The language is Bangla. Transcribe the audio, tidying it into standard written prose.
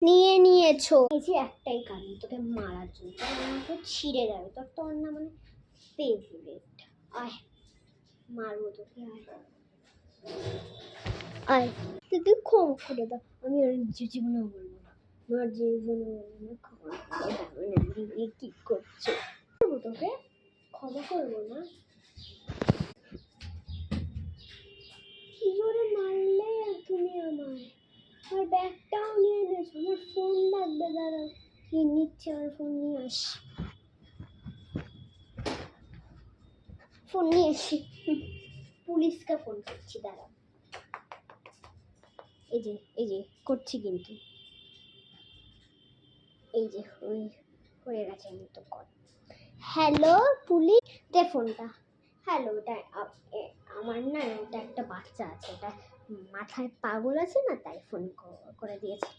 নিয়ে নিয়েছো। এই যে একটাই কারণ তোকে মারার জন্য, আমাকে ছিঁড়ে যাবে তোর না মানে ফেভারিট। আয় মারবো তোকে, আয় আয়। তুই ক্ষমা করে দাও, আমি আর জীবনে বলবো না, আমার জীবনে বলবো না, ক্ষমা করে দাও। কি করছো? তোকে ক্ষমা করবো না। কি জোরে মারলে তুমি আমায়। আমার ব্যাগটাও নিয়ে নিয়েছো, আমার ফোন লাগবে, দাঁড়াও নিচ্ছি, আমার ফোন নিয়ে আসি, ফোন নিয়ে আসি, পুলিশকে ফোন করছি, দাঁড়াও। এই যে করছি কিন্তু, এই যে হয়ে গেছে কিন্তু কল। হ্যালো পুলিশ, দে ফোনটা। হ্যালো, ওটা আমার না, ওটা একটা বাচ্চা আছে, ওটা মাথায় পাগল আছে না, তাই ফোন করে দিয়েছে।